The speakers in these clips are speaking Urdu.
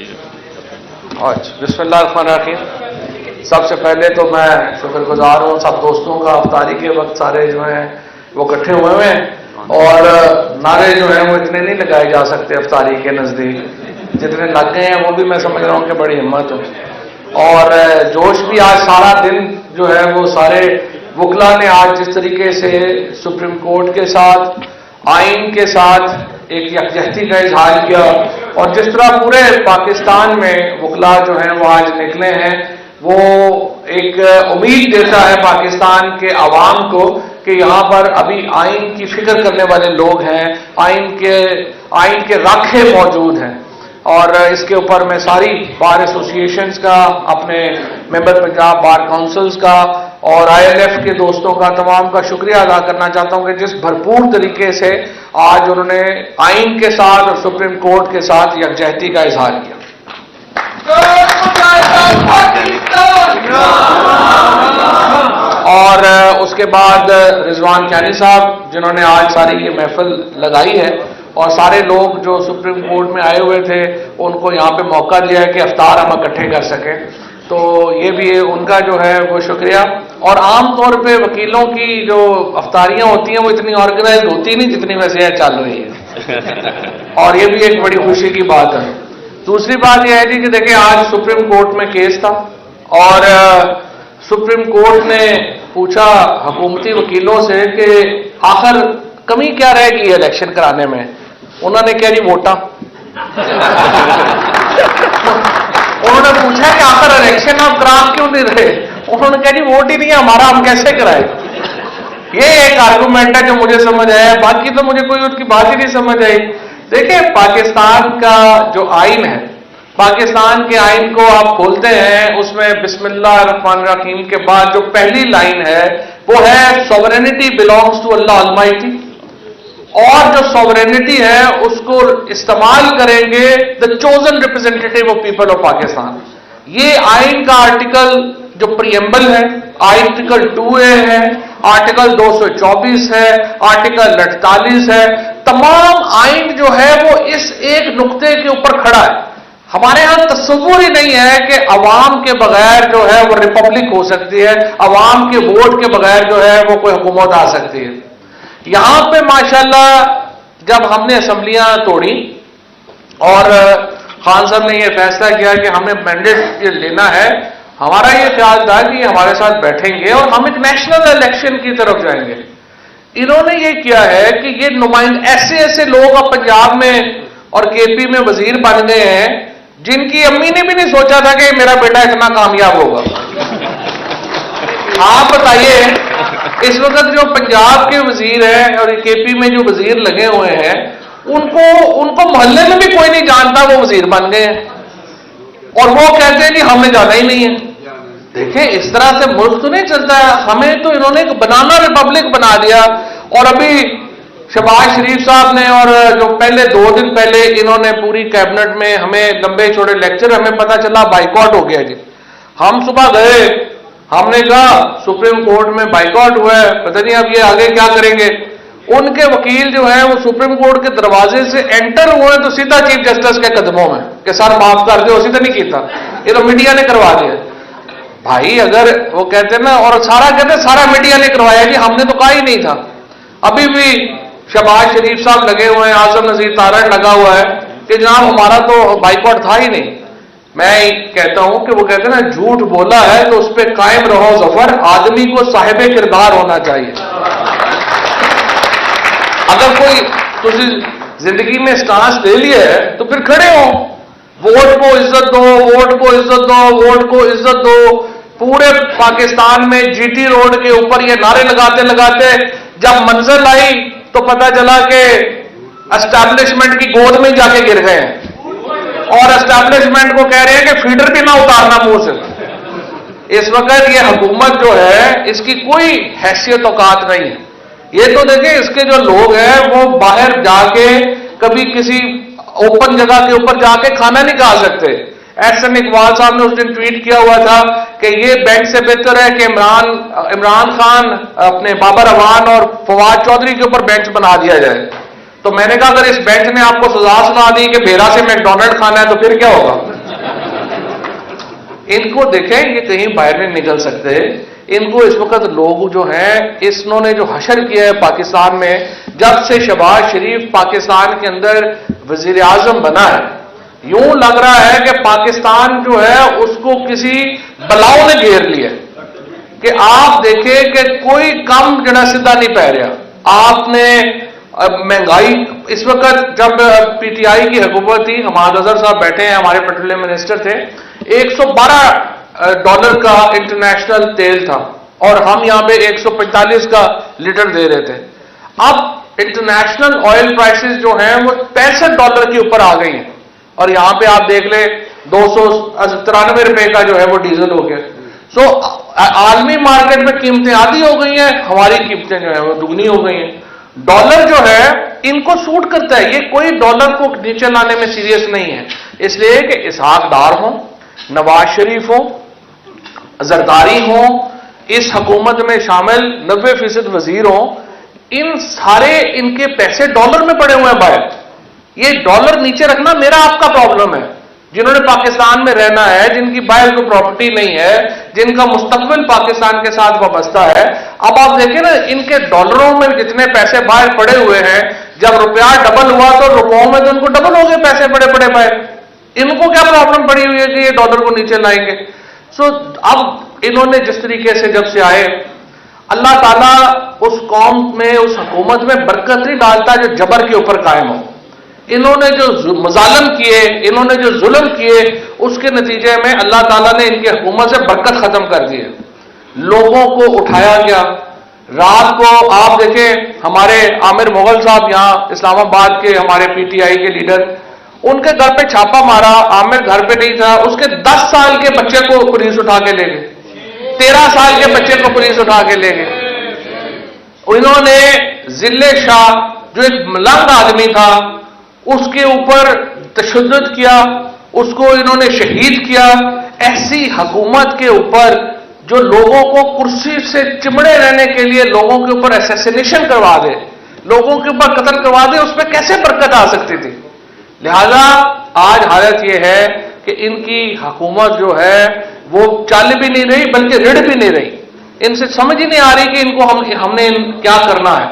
بسم اللہ الرحمن الرحیم. سب سے پہلے تو میں شکر گزار ہوں سب دوستوں کا. افطاری کے وقت سارے جو ہیں وہ اکٹھے ہوئے ہیں اور نعرے جو ہیں وہ اتنے نہیں لگائے جا سکتے افطاری کے نزدیک جتنے لگ گئے ہیں. وہ بھی میں سمجھ رہا ہوں کہ بڑی ہمت ہو اور جوش بھی. آج سارا دن جو ہے وہ سارے وکلا نے آج جس طریقے سے سپریم کورٹ کے ساتھ آئین کے ساتھ ایک یکجہتی کا اظہار کیا اور جس طرح پورے پاکستان میں وکلا جو ہیں وہ آج نکلے ہیں, وہ ایک امید دیتا ہے پاکستان کے عوام کو کہ یہاں پر ابھی آئین کی فکر کرنے والے لوگ ہیں, آئین کے راکھے موجود ہیں. اور اس کے اوپر میں ساری بار ایسوسیشنز کا, اپنے ممبر پنجاب بار کونسلز کا اور ILF کے دوستوں کا, تمام کا شکریہ ادا کرنا چاہتا ہوں کہ جس بھرپور طریقے سے آج انہوں نے آئین کے ساتھ اور سپریم کورٹ کے ساتھ یکجہتی کا اظہار کیا. اور اس کے بعد رضوان کیانی صاحب جنہوں نے آج ساری یہ محفل لگائی ہے اور سارے لوگ جو سپریم کورٹ میں آئے ہوئے تھے ان کو یہاں پہ موقع دیا ہے کہ افطار ہم اکٹھے کر سکیں, تو یہ بھی ان کا جو ہے وہ شکریہ. اور عام طور پہ وکیلوں کی جو افطاریاں ہوتی ہیں وہ اتنی آرگنائز ہوتی نہیں جتنی ویسے چل رہی ہے اور یہ بھی ایک بڑی خوشی کی بات ہے. دوسری بات یہ ہے جی کہ دیکھیں آج سپریم کورٹ میں کیس تھا اور سپریم کورٹ نے پوچھا حکومتی وکیلوں سے کہ آخر کمی کیا رہے گی الیکشن کرانے میں. انہوں نے کہا جی ووٹاں. انہوں نے پوچھا کہ آخر الیکشن آپ کرا کیوں نہیں رہے. انہوں نے کہا جی ووٹ ہی نہیں ہے ہمارا, ہم کیسے کرائے. یہ ایک آرگومنٹ ہے جو مجھے سمجھ آیا, باقی تو مجھے کوئی اس کی بات ہی نہیں سمجھ آئی. دیکھیں پاکستان کا جو آئین ہے, پاکستان کے آئین کو آپ کھولتے ہیں, اس میں بسم اللہ الرحمن الرحیم کے بعد جو پہلی لائن ہے وہ ہے sovereignty belongs to Allah almighty, اور جو سوورینٹی ہے اس کو استعمال کریں گے the chosen representative of people of Pakistan. یہ آئین کا آرٹیکل جو پریمبل ہے, آرٹیکل 2A ہے, آرٹیکل 224 ہے, آرٹیکل 48 ہے, تمام آئین جو ہے وہ اس ایک نقطے کے اوپر کھڑا ہے. ہمارے ہاں تصور ہی نہیں ہے کہ عوام کے بغیر جو ہے وہ ریپبلک ہو سکتی ہے, عوام کے ووٹ کے بغیر جو ہے وہ کوئی حکومت آ سکتی ہے. یہاں پہ ماشاءاللہ جب ہم نے اسمبلیاں توڑی اور خان صاحب نے یہ فیصلہ کیا کہ ہمیں مینڈیٹ لینا ہے, ہمارا یہ خیال تھا کہ ہمارے ساتھ بیٹھیں گے اور ہم ایک نیشنل الیکشن کی طرف جائیں گے. انہوں نے یہ کیا ہے کہ یہ نمائندے ایسے لوگ اب پنجاب میں اور KP میں وزیر بن گئے ہیں جن کی امی نے بھی نہیں سوچا تھا کہ میرا بیٹا اتنا کامیاب ہوگا. آپ بتائیے اس وقت جو پنجاب کے وزیر ہیں اور KP میں جو وزیر لگے ہوئے ہیں ان کو محلے میں بھی کوئی نہیں جانتا, وہ وزیر بن گئے ہیں اور وہ کہتے ہیں کہ ہم نے جانا ہی نہیں ہے. دیکھیں اس طرح سے ملک تو نہیں چلتا ہے. ہمیں تو انہوں نے ایک بنانا ریپبلک بنا دیا. اور ابھی شہباز شریف صاحب نے اور جو پہلے 2 دن پہلے انہوں نے پوری کیبنٹ میں ہمیں لمبے چھوڑے لیکچر, ہمیں پتا چلا بائیکاٹ ہو گیا جی. ہم صبح گئے, ہم نے کہا سپریم کورٹ میں بائیکاٹ ہوا ہے, پتہ نہیں اب یہ آگے کیا کریں گے. ان کے وکیل جو ہیں وہ سپریم کورٹ کے دروازے سے انٹر ہوئے تو سیدھا چیف جسٹس کے قدموں میں کہ سر معاف کر دو, سیدھا نہیں کیتا, یہ تو میڈیا نے کروا دیا. بھائی اگر وہ کہتے ہیں نا, اور سارا کہتے ہیں سارا میڈیا نے کروایا جی, ہم نے تو کہا ہی نہیں تھا. ابھی بھی شہباز شریف صاحب لگے ہوئے ہیں, اعظم نذیر تارڑ لگا ہوا ہے کہ جناب ہمارا تو بائیکاٹ تھا ہی نہیں. میں کہتا ہوں کہ وہ کہتے ہیں نا جھوٹ بولا ہے تو اس پہ قائم رہو ظفر, آدمی کو صاحب کردار ہونا چاہیے. اگر کوئی تسی زندگی میں سٹانس لے لیا ہے تو پھر کھڑے ہو, ووٹ کو عزت دو, ووٹ کو عزت دو, ووٹ کو عزت دو. پورے پاکستان میں GT روڈ کے اوپر یہ نعرے لگاتے لگاتے جب منزل آئی تو پتہ چلا کہ اسٹیبلشمنٹ کی گود میں جا کے گر گئے ہیں اور اسٹیبلشمنٹ کو کہہ رہے ہیں کہ فیڈر بھی نہ اتارنا منہ سے. اس وقت یہ حکومت جو ہے اس کی کوئی حیثیت اوقات نہیں ہے. یہ تو دیکھیں اس کے جو لوگ ہیں وہ باہر جا کے کبھی کسی اوپن جگہ کے اوپر جا کے کھانا نہیں کھا سکتے. احسن اقبال صاحب نے اس دن ٹویٹ کیا ہوا تھا کہ یہ بینک سے بہتر ہے کہ عمران خان اپنے بابر اعوان اور فواد چودھری کے اوپر بینچ بنا دیا جائے. تو میں نے کہا اگر اس بینچ نے آپ کو سزا سنا دی کہ بھیرا سے میکڈونلڈ کھانا ہے تو پھر کیا ہوگا؟ ان کو دیکھیں یہ کہیں باہر نہیں نکل سکتے. ان کو اس وقت لوگ جو ہیں انہوں نے جو حشر کیا ہے پاکستان میں، جب سے شہباز شریف پاکستان کے اندر وزیر اعظم بنا ہے، یوں لگ رہا ہے کہ پاکستان جو ہے اس کو کسی بلاؤ نے گھیر لیا کہ آپ دیکھیں کہ کوئی کم جڑا سیدھا نہیں پہ رہا. آپ نے مہنگائی اس وقت جب پی ٹی آئی کی حکومت تھی، حماد اظہر صاحب بیٹھے ہیں ہمارے پیٹرولیم منسٹر تھے، $112 کا انٹرنیشنل تیل تھا اور ہم یہاں پہ 145 کا لیٹر دے رہے تھے. اب انٹرنیشنل آئل پرائسز جو ہیں وہ $65 کے اوپر آ گئی ہیں اور یہاں پہ آپ دیکھ لیں $293 کا جو ہے وہ ڈیزل ہو گیا. سو عالمی مارکیٹ میں قیمتیں آدھی ہو گئی ہیں، ہماری قیمتیں جو ہیں وہ دگنی ہو گئی ہیں. ڈالر جو ہے ان کو سوٹ کرتا ہے، یہ کوئی ڈالر کو نیچے لانے میں سیریس نہیں ہے. اس لیے کہ اسحاق ڈار ہوں، نواز شریف ہوں، زرداری ہوں، اس حکومت میں شامل 90% وزیر ہوں، ان سارے ان کے پیسے ڈالر میں پڑے ہوئے ہیں باہر. یہ ڈالر نیچے رکھنا میرا آپ کا پرابلم ہے. جنہوں نے پاکستان میں رہنا ہے، جن کی باہر کوئی پراپرٹی نہیں ہے، جن کا مستقبل پاکستان کے ساتھ وابستہ ہے، اب آپ دیکھیں نا ان کے ڈالروں میں جتنے پیسے باہر پڑے ہوئے ہیں، جب روپیہ ڈبل ہوا تو روپوں میں تو ان کو ڈبل ہو گئے پیسے پڑے باہر. ان کو کیا پرابلم پڑی ہوئی ہے کہ یہ ڈالر کو نیچے لائیں گے؟ سو اب انہوں نے جس طریقے سے جب سے آئے، اللہ تعالیٰ اس قوم میں اس حکومت میں برکت نہیں ڈالتا جو جبر کے اوپر قائم ہو. انہوں نے جو مظالم کیے، انہوں نے جو ظلم کیے، اس کے نتیجے میں اللہ تعالیٰ نے ان کی حکومت سے برکت ختم کر دی ہے. لوگوں کو اٹھایا گیا. رات کو آپ دیکھیں ہمارے عامر مغل صاحب یہاں اسلام آباد کے ہمارے پی ٹی آئی کے لیڈر، ان کے گھر پہ چھاپا مارا. عامر گھر پہ نہیں تھا، اس کے 10 سال کے بچے کو پولیس اٹھا کے لے گئے، 13 سال کے بچے کو پولیس اٹھا کے لے گئے. انہوں نے ذل شاہ جو ایک ملنگ آدمی تھا اس کے اوپر تشدد کیا، اس کو انہوں نے شہید کیا. ایسی حکومت کے اوپر جو لوگوں کو کرسی سے چمڑے رہنے کے لیے لوگوں کے اوپر اسیسینیشن کروا دے، لوگوں کے اوپر قتل کروا دے، اس پہ کیسے برکت آ سکتی تھی؟ لہذا آج حالت یہ ہے کہ ان کی حکومت جو ہے وہ چل بھی نہیں رہی بلکہ رڑ بھی نہیں رہی. ان سے سمجھ ہی نہیں آ رہی کہ ان کو ہم نے کیا کرنا ہے.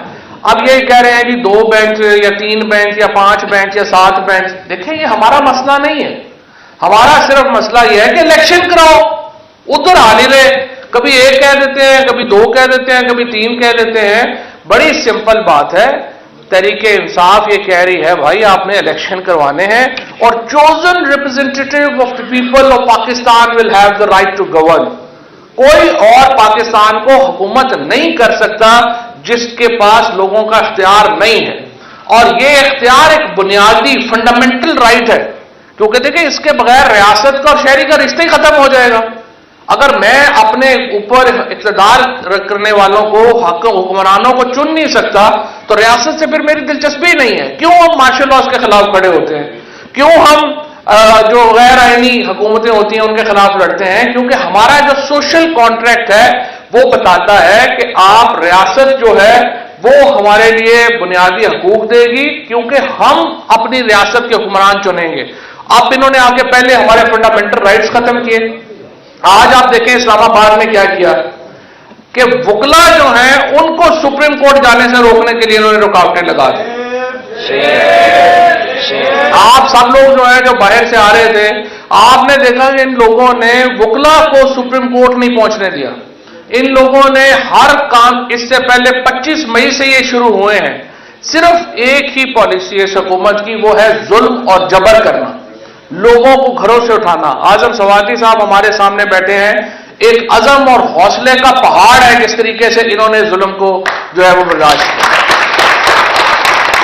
اب یہ کہہ رہے ہیں کہ 2 بینچ یا 3 بینچ یا 5 بینچ یا 7 بینچ. دیکھیں یہ ہمارا مسئلہ نہیں ہے. ہمارا صرف مسئلہ یہ ہے کہ الیکشن کراؤ. ادھر آ نہیں رہے، کبھی 1 کہہ دیتے ہیں، کبھی 2 کہہ دیتے ہیں، کبھی 3 کہہ دیتے ہیں. بڑی سمپل بات ہے. تحریک انصاف یہ کہہ رہی ہے بھائی آپ نے الیکشن کروانے ہیں اور chosen representative of the people of Pakistan will have the right to govern. کوئی اور پاکستان کو حکومت نہیں کر سکتا جس کے پاس لوگوں کا اختیار نہیں ہے. اور یہ اختیار ایک بنیادی فنڈامنٹل رائٹ ہے، کیونکہ دیکھیں اس کے بغیر ریاست کا اور شہری کا رشتہ ہی ختم ہو جائے گا. اگر میں اپنے اوپر اقتدار کرنے والوں کو حکمرانوں کو چن نہیں سکتا تو ریاست سے پھر میری دلچسپی نہیں ہے. کیوں ہم مارشل لاز کے خلاف کھڑے ہوتے ہیں؟ کیوں ہم جو غیر آئینی حکومتیں ہوتی ہیں ان کے خلاف لڑتے ہیں؟ کیونکہ ہمارا جو سوشل کانٹریکٹ ہے وہ بتاتا ہے کہ آپ ریاست جو ہے وہ ہمارے لیے بنیادی حقوق دے گی، کیونکہ ہم اپنی ریاست کے حکمران چنیں گے. اب انہوں نے آگے پہلے ہمارے فنڈامنٹل رائٹس ختم کیے. آج آپ دیکھیں اسلام آباد میں کیا کیا کہ وکلا جو ہیں ان کو سپریم کورٹ جانے سے روکنے کے لیے انہوں نے رکاوٹیں لگا دی. آپ سب لوگ جو ہیں جو باہر سے آ رہے تھے، آپ نے دیکھا کہ ان لوگوں نے وکلا کو سپریم کورٹ نہیں پہنچنے دیا. ان لوگوں نے ہر کام، اس سے پہلے 25 مئی سے یہ شروع ہوئے ہیں، صرف ایک ہی پالیسی ہے اس حکومت کی، وہ ہے ظلم اور جبر کرنا، لوگوں کو گھروں سے اٹھانا. اعظم سواتی صاحب ہمارے سامنے بیٹھے ہیں، ایک عزم اور حوصلے کا پہاڑ ہے جس طریقے سے انہوں نے ظلم کو جو ہے وہ برداشت کیا.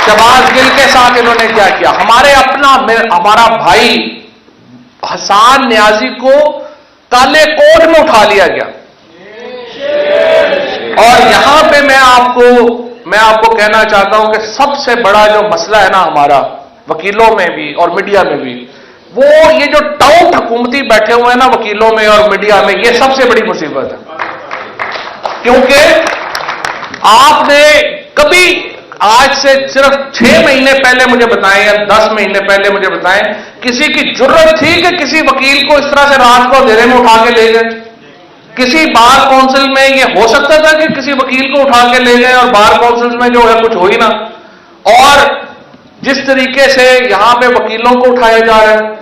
شہباز گل کے ساتھ انہوں نے کیا کیا؟ ہمارا بھائی حسان نیازی کو کالے کوٹ میں اٹھا لیا گیا. اور یہاں پہ میں آپ کو کہنا چاہتا ہوں کہ سب سے بڑا جو مسئلہ ہے نا ہمارا وکیلوں میں بھی اور میڈیا میں بھی، وہ یہ جو ٹاؤٹ حکومتی بیٹھے ہوئے ہیں نا وکیلوں میں اور میڈیا میں، یہ سب سے بڑی مصیبت ہے. کیونکہ آپ نے کبھی آج سے صرف 6 مہینے پہلے مجھے بتائیں یا 10 مہینے پہلے مجھے بتائیں کسی کی جرت تھی کہ کسی وکیل کو اس طرح سے رات کو اندھیرے میں اٹھا کے لے گئے؟ کسی بار کونسل میں یہ ہو سکتا تھا کہ کسی وکیل کو اٹھا کے لے گئے اور بار کونسل میں جو ہے کچھ ہو ہی نہ؟ اور جس طریقے سے یہاں پہ وکیلوں کو اٹھایا جا رہا ہے،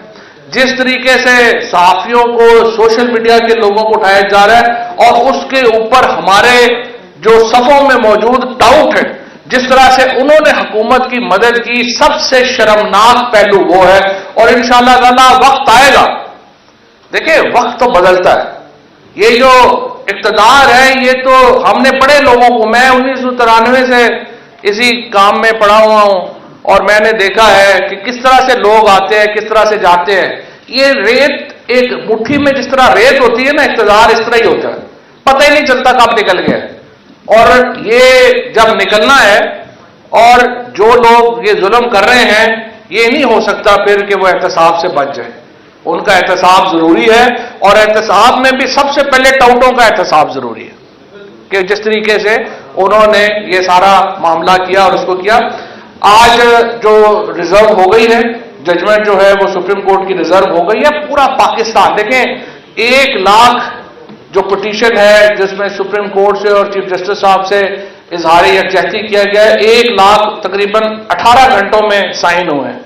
جس طریقے سے صحافیوں کو، سوشل میڈیا کے لوگوں کو اٹھایا جا رہا ہے، اور اس کے اوپر ہمارے جو صفوں میں موجود ٹاؤٹ ہے، جس طرح سے انہوں نے حکومت کی مدد کی، سب سے شرمناک پہلو وہ ہے۔ اور انشاءاللہ تعالی وقت آئے گا، دیکھیں وقت تو بدلتا ہے، یہ جو اقتدار ہے یہ تو ہم نے بڑے لوگوں کو، میں 1993 سے اسی کام میں پڑا ہوا ہوں اور میں نے دیکھا ہے کہ کس طرح سے لوگ آتے ہیں، کس طرح سے جاتے ہیں۔ یہ ریت ایک مٹھی میں جس طرح ریت ہوتی ہے نا، اقتدار اس طرح ہی ہوتا ہے، پتہ ہی نہیں چلتا کب نکل گیا۔ اور یہ جب نکلنا ہے، اور جو لوگ یہ ظلم کر رہے ہیں، یہ نہیں ہو سکتا پھر کہ وہ احتساب سے بچ جائے، ان کا احتساب ضروری ہے۔ اور احتساب میں بھی سب سے پہلے ٹاؤٹوں کا احتساب ضروری ہے کہ جس طریقے سے انہوں نے یہ سارا معاملہ کیا اور اس کو کیا۔ آج جو ریزرو ہو گئی ہے، ججمنٹ جو ہے وہ سپریم کورٹ کی ریزرو ہو گئی ہے، پورا پاکستان دیکھیں 1 لاکھ جو پٹیشن ہے جس میں سپریم کورٹ سے اور چیف جسٹس صاحب سے اظہار یکجہتی کیا گیا ہے، 1 لاکھ تقریباً 18 گھنٹوں میں سائن ہوئے ہیں،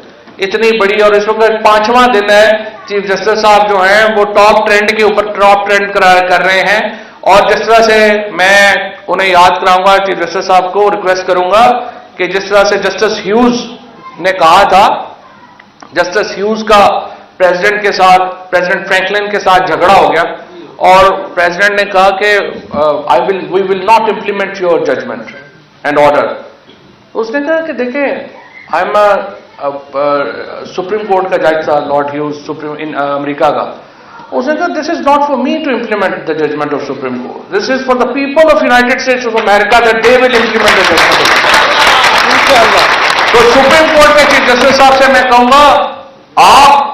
اتنی بڑی۔ اور اس وقت 5واں دن ہے، چیف جسٹس صاحب جو ہیں وہ ٹاپ ٹرینڈ کے اوپر ٹاپ ٹرینڈ کر رہے ہیں۔ اور جس طرح سے میں انہیں یاد کراؤں گا، چیف جسٹس صاحب کو ریکویسٹ کروں گا کہ جس طرح سے جسٹس ہیوز نے کہا تھا، جسٹس ہیوز کا پریزیڈنٹ کے ساتھ، پریزیڈنٹ فرینکلن کے ساتھ جھگڑا ہو گیا اور پریزیڈنٹ نے کہا کہ we will not implement your judgement and order. اس نے کہا کہ دیکھیں آئی ایم سپریم کورٹ کا جج تھا لارڈ ہیوز، امریکہ کا۔ اس نے کہا this is not for me to implement the judgement of Supreme Court, this is for the people of United States of America that they will implement the judgement. تو سپریم کورٹ کے چیف جسٹس صاحب سے میں کہوں گا آپ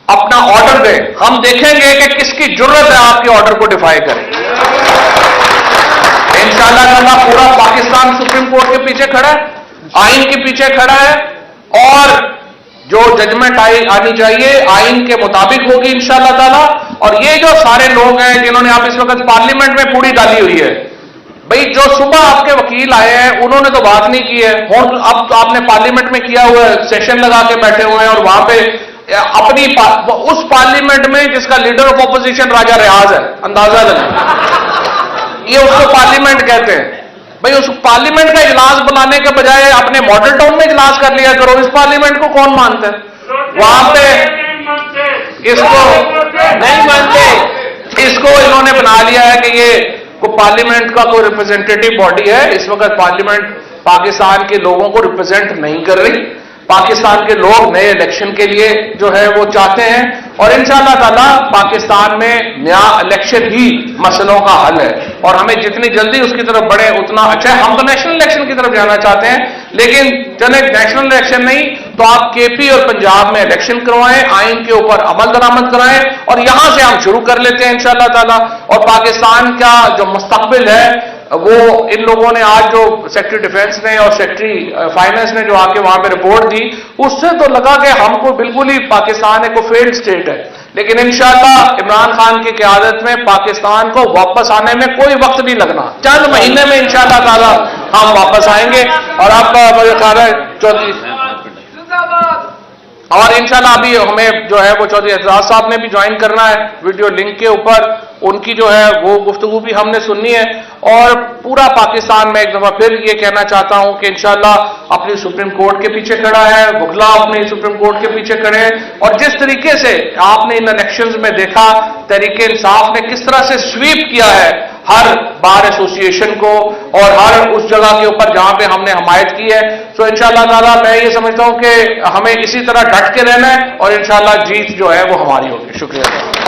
اپنا آرڈر دیں، ہم دیکھیں گے کہ کس کی جرت ہے آپ کے آرڈر کو ڈیفائی کریں۔ انشاءاللہ تعالیٰ پورا پاکستان سپریم کورٹ کے پیچھے کھڑا ہے، آئین کے پیچھے کھڑا ہے، اور جو ججمنٹ آنی چاہیے آئین کے مطابق ہوگی انشاءاللہ تعالیٰ۔ اور یہ جو سارے لوگ ہیں جنہوں نے آپ اس وقت پارلیمنٹ میں پوڑی ڈالی ہوئی ہے، بھئی جو صبح آپ کے وکیل آئے ہیں انہوں نے تو بات نہیں کی ہے، اور اب تو آپ نے پارلیمنٹ میں کیا ہوا ہے، سیشن لگا کے بیٹھے ہوئے ہیں، اور وہاں پہ اپنی اس پارلیمنٹ میں جس کا لیڈر آف اپوزیشن راجہ ریاض ہے، اندازہ لگا، یہ اس کو پارلیمنٹ کہتے ہیں۔ بھئی اس پارلیمنٹ کا اجلاس بلانے کے بجائے اپنے ماڈل ٹاؤن میں اجلاس کر لیا کرو، اس پارلیمنٹ کو کون مانتا ہے؟ وہاں پہ اس کو نہیں مانتے، اس کو انہوں نے بنا لیا ہے کہ یہ کو پارلیمنٹ کا کوئی ریپرزینٹیٹو باڈی ہے۔ اس وقت پارلیمنٹ پاکستان کے لوگوں کو ریپرزینٹ نہیں کر رہی، پاکستان کے لوگ نئے الیکشن کے لیے جو ہے وہ چاہتے ہیں، اور انشاءاللہ تعالیٰ پاکستان میں نیا الیکشن ہی مسئلوں کا حل ہے، اور ہمیں جتنی جلدی اس کی طرف بڑھے اتنا اچھا ہے۔ ہم تو نیشنل الیکشن کی طرف جانا چاہتے ہیں، لیکن چلے نیشنل الیکشن نہیں تو آپ کے پی اور پنجاب میں الیکشن کروائیں، آئین کے اوپر عمل درآمد کرائیں، اور یہاں سے ہم شروع کر لیتے ہیں انشاءاللہ تعالیٰ۔ اور پاکستان کا جو مستقبل ہے وہ ان لوگوں نے آج جو سیکرٹری ڈیفنس نے اور سیکرٹری فائنانس نے جو آ کے وہاں پہ رپورٹ دی، اس سے تو لگا کہ ہم کو بالکل ہی پاکستان ایک فیلڈ اسٹیٹ ہے، لیکن انشاءاللہ عمران خان کی قیادت میں پاکستان کو واپس آنے میں کوئی وقت نہیں لگنا، چند مہینے میں انشاءاللہ تعالی ہم واپس آئیں گے۔ اور آپ کا مجھے خیال ہے چودھری، اور انشاءاللہ ابھی ہمیں جو ہے وہ چودھری اعتراض صاحب نے بھی جوائن کرنا ہے ویڈیو لنک کے اوپر، ان کی جو ہے وہ گفتگو بھی ہم نے سننی ہے۔ اور پورا پاکستان میں ایک دفعہ پھر یہ کہنا چاہتا ہوں کہ انشاءاللہ اپنی سپریم کورٹ کے پیچھے کھڑا ہے، وکلا اپنی سپریم کورٹ کے پیچھے کھڑے ہیں، اور جس طریقے سے آپ نے ان الیکشنز میں دیکھا تحریک انصاف نے کس طرح سے سویپ کیا ہے ہر بار ایسوسیشن کو اور ہر اس جگہ کے اوپر جہاں پہ ہم نے حمایت کی ہے، تو انشاءاللہ تعالیٰ میں یہ سمجھتا ہوں کہ ہمیں اسی طرح ڈٹ کے رہنا ہے، اور انشاءاللہ جیت جو ہے وہ ہماری ہوگی۔ شکریہ۔